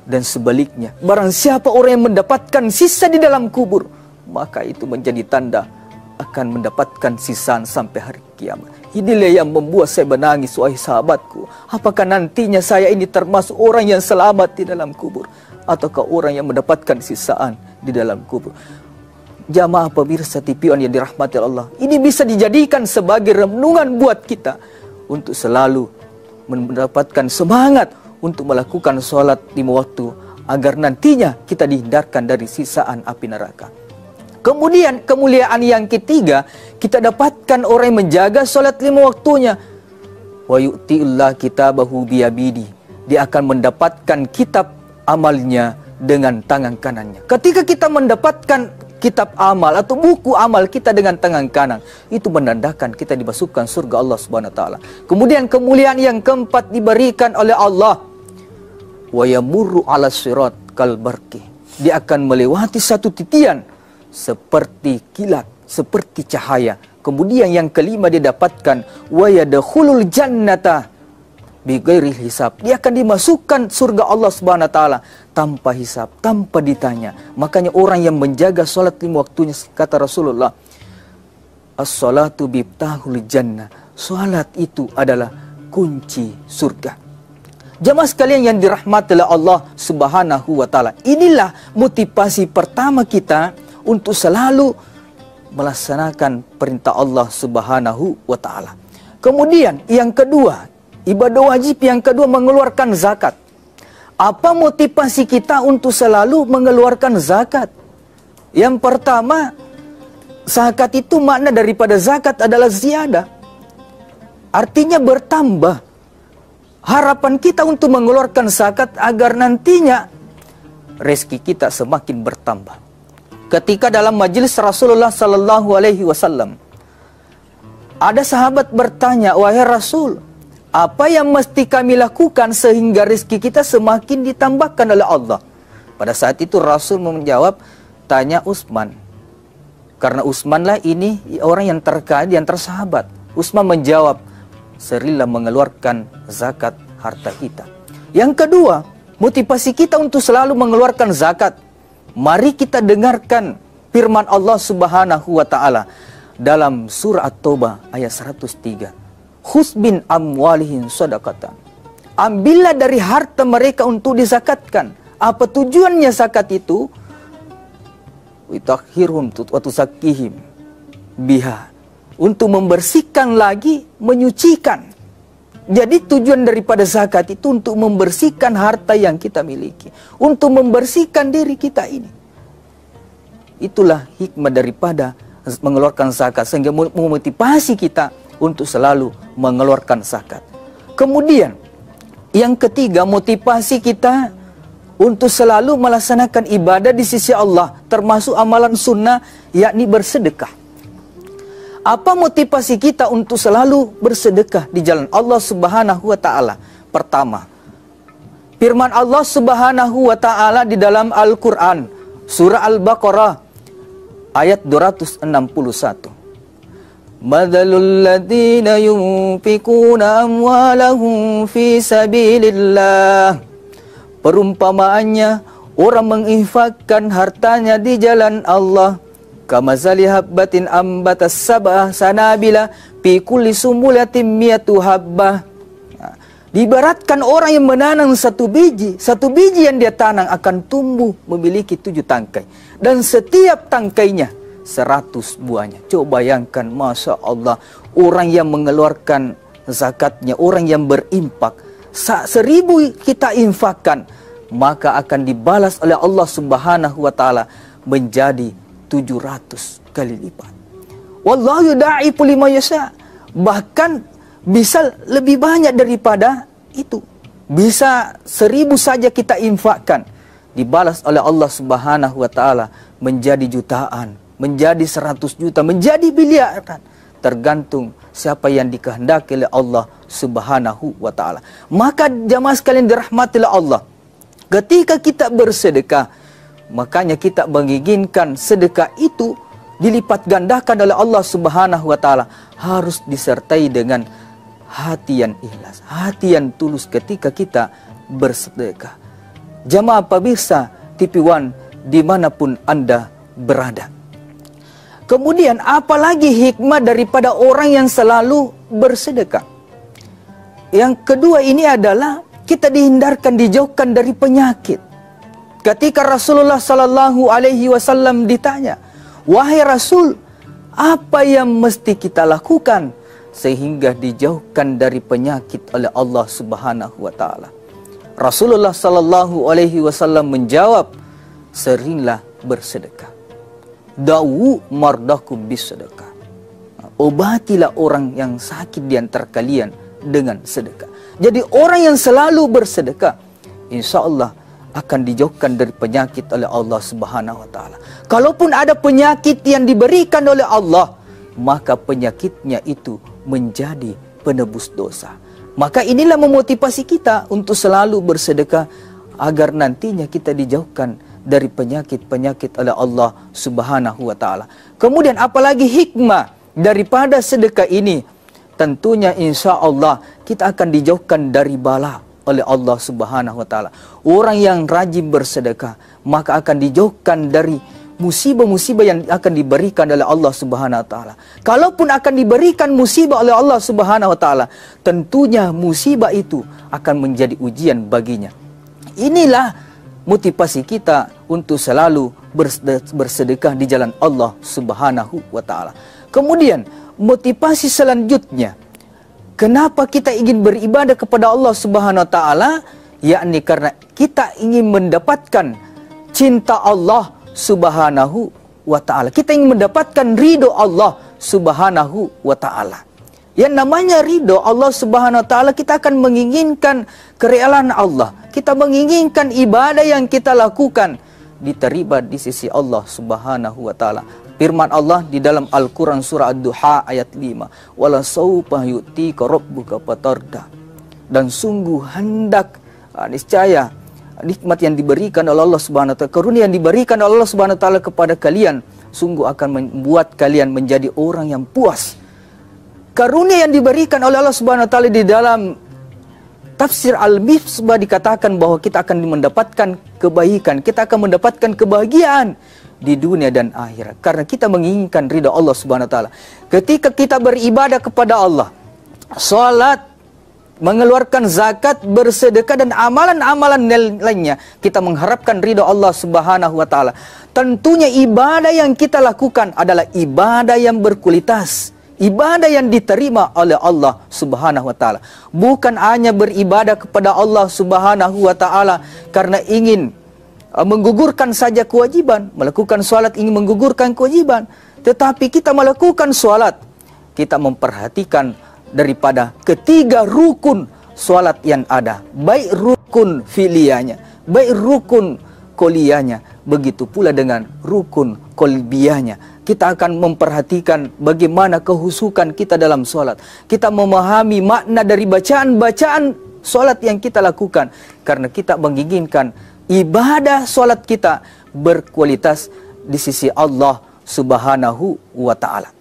Dan sebaliknya, barang siapa orang yang mendapatkan sisa di dalam kubur, maka itu menjadi tanda akan mendapatkan sisaan sampai hari kiamat. Inilah yang membuat saya menangis, wahai sahabatku. Apakah nantinya saya ini termasuk orang yang selamat di dalam kubur, ataukah orang yang mendapatkan sisaan di dalam kubur? Jamaah pemirsa TV yang dirahmati Allah, ini bisa dijadikan sebagai renungan buat kita untuk selalu mendapatkan semangat untuk melakukan sholat 5 waktu, agar nantinya kita dihindarkan dari sisaan api neraka. Kemudian kemuliaan yang ketiga, kita dapatkan orang yang menjaga sholat 5 waktunya. Wa yu'ti'ullah kitabahu biyabidi. Dia akan mendapatkan kitab amalnya dengan tangan kanannya. Ketika kita mendapatkan kitab amal atau buku amal kita dengan tangan kanan, itu menandakan kita dimasukkan surga Allah Subhanahu wa taala. Kemudian kemuliaan yang keempat diberikan oleh Allah. Wa yamurru 'ala sirat kal barqi. Dia akan melewati satu titian seperti kilat, seperti cahaya. Kemudian yang kelima dia dapatkan wa yadkhulul jannata bighairi hisab. Dia akan dimasukkan surga Allah Subhanahu wa taala tanpa hisab, tanpa ditanya. Makanya orang yang menjaga salat 5 waktunya, kata Rasulullah, as-salatu biftahul jannah. Salat itu adalah kunci surga. Jamaah sekalian yang dirahmati oleh Allah Subhanahu wa taala, inilah motivasi pertama kita untuk selalu melaksanakan perintah Allah Subhanahu wa taala. Kemudian yang kedua, ibadah wajib yang kedua, mengeluarkan zakat. Apa motivasi kita untuk selalu mengeluarkan zakat? Yang pertama, zakat itu makna daripada zakat adalah ziyadah. Artinya bertambah. Harapan kita untuk mengeluarkan zakat agar nantinya rezeki kita semakin bertambah. Ketika dalam majelis Rasulullah sallallahu alaihi wasallam, ada sahabat bertanya, "Wahai Rasul, apa yang mesti kami lakukan sehingga rezeki kita semakin ditambahkan oleh Allah?" Pada saat itu Rasul menjawab, "Tanya Utsman." Karena Utsmanlah ini orang yang terkait, yang tersahabat. Utsman menjawab, "Serilah mengeluarkan zakat harta kita." Yang kedua, motivasi kita untuk selalu mengeluarkan zakat. Mari kita dengarkan firman Allah Subhanahu wa taala dalam surah At-Taubah ayat 103. Khudz min amwalihim shadaqatan. Ambillah dari harta mereka untuk dizakatkan. Apa tujuannya zakat itu? Witakhirhum wa tuzakkihim biha. Untuk membersihkan lagi, menyucikan. Jadi tujuan daripada zakat itu untuk membersihkan harta yang kita miliki, untuk membersihkan diri kita ini. Itulah hikmah daripada mengeluarkan zakat, sehingga memotivasi kita untuk selalu mengeluarkan zakat. Kemudian yang ketiga, motivasi kita untuk selalu melaksanakan ibadah di sisi Allah, termasuk amalan sunnah, yakni bersedekah. Apa motivasi kita untuk selalu bersedekah di jalan Allah Subhanahu wa taala? Pertama, firman Allah Subhanahu wa taala di dalam Al-Qur'an, surah Al-Baqarah ayat 261. Madhalul ladzina yunfikuna amwalahum fi sabilillah. Perumpamaannya orang menginfakkan hartanya di jalan Allah, kamazali habbatin ambatas sab'ah sanabila fi kulli sumbulatin mi'atu habbah. Diibaratkan orang yang menanam satu biji yang dia tanam akan tumbuh memiliki 7 tangkai, dan setiap tangkainya 100 buahnya. Coba bayangkan, Masya Allah, orang yang mengeluarkan zakatnya, orang yang berimpak, 1000 kita infakkan, maka akan dibalas oleh Allah Subhanahu wa taala menjadi 700 kali lipat. Wallahu yudha'ifu liman yasha. Bahkan bisa lebih banyak daripada itu. Bisa 1000 saja kita infakkan, dibalas oleh Allah Subhanahu wa taala menjadi jutaan, menjadi 100 juta, menjadi miliaran. Tergantung siapa yang dikehendaki oleh Allah Subhanahu wa taala. Maka jamaah sekalian dirahmati oleh Allah, ketika kita bersedekah, makanya kita menginginkan sedekah itu dilipat gandakan oleh Allah Subhanahu wa taala, harus disertai dengan hati yang ikhlas, hati yang tulus ketika kita bersedekah. Jamaah pemirsa TV One dimanapun Anda berada. Kemudian apalagi hikmah daripada orang yang selalu bersedekah? Yang kedua ini adalah kita dihindarkan, dijauhkan dari penyakit. Ketika Rasulullah Sallallahu Alaihi Wasallam ditanya, wahai Rasul, apa yang mesti kita lakukan sehingga dijauhkan dari penyakit oleh Allah Subhanahu Wa Taala? Rasulullah Sallallahu Alaihi Wasallam menjawab, seringlah bersedekah. Dawu mardakum bisedekah. Obatilah orang yang sakit di antara kalian dengan sedekah. Jadi orang yang selalu bersedekah, insya Allah akan dijauhkan dari penyakit oleh Allah Subhanahu Wa Taala. Kalaupun ada penyakit yang diberikan oleh Allah, maka penyakitnya itu menjadi penebus dosa. Maka inilah memotivasi kita untuk selalu bersedekah agar nantinya kita dijauhkan dari penyakit-penyakit oleh Allah Subhanahu Wa Taala. Kemudian apalagi hikmah daripada sedekah ini? Tentunya insya Allah kita akan dijauhkan dari bala oleh Allah Subhanahu Wa Taala. Orang yang rajin bersedekah maka akan dijauhkan dari musibah-musibah yang akan diberikan oleh Allah Subhanahu Wa Taala. Kalaupun akan diberikan musibah oleh Allah Subhanahu Wa Taala, tentunya musibah itu akan menjadi ujian baginya. Inilah motivasi kita untuk selalu bersedekah di jalan Allah Subhanahu Wa Taala. Kemudian motivasi selanjutnya, kenapa kita ingin beribadah kepada Allah Subhanahu Wa Taala? Yakni karena kita ingin mendapatkan cinta Allah Subhanahu Wa Taala. Kita ingin mendapatkan ridho Allah Subhanahu Wa Taala. Yang namanya ridho Allah Subhanahu Wa Taala, kita akan menginginkan kerelaan Allah. Kita menginginkan ibadah yang kita lakukan diterima di sisi Allah Subhanahu Wa Taala. Firman Allah di dalam Al-Quran surah Ad-Duha ayat 5. Wala sawfa yu'tika rabbuka fatarda. Dan sungguh hendak, niscaya nikmat yang diberikan oleh Allah Subhanahu Wa Taala, karunia yang diberikan oleh Allah Subhanahu Wa Taala kepada kalian, sungguh akan membuat kalian menjadi orang yang puas. Karunia yang diberikan oleh Allah Subhanahu Wa Taala di dalam tafsir Al-Misbah dikatakan bahwa kita akan mendapatkan kebaikan, kita akan mendapatkan kebahagiaan di dunia dan akhirat karena kita menginginkan ridha Allah Subhanahu Wa Taala. Ketika kita beribadah kepada Allah, salat, mengeluarkan zakat, bersedekah dan amalan-amalan lainnya, kita mengharapkan ridha Allah Subhanahu Wa Taala. Tentunya ibadah yang kita lakukan adalah ibadah yang berkualitas, ibadah yang diterima oleh Allah Subhanahu Wa Taala. Bukan hanya beribadah kepada Allah Subhanahu Wa Taala karena ingin menggugurkan saja kewajiban, melakukan salat ingin menggugurkan kewajiban, tetapi kita melakukan salat, kita memperhatikan daripada ketiga rukun salat yang ada, baik rukun fi'liyahnya, baik rukun qauliyahnya, begitu pula dengan rukun qalbiyahnya. Kita akan memperhatikan bagaimana kehusukan kita dalam salat. Kita memahami makna dari bacaan-bacaan salat yang kita lakukan karena kita menginginkan ibadah solat kita berkualitas di sisi Allah Subhanahu Wa Taala.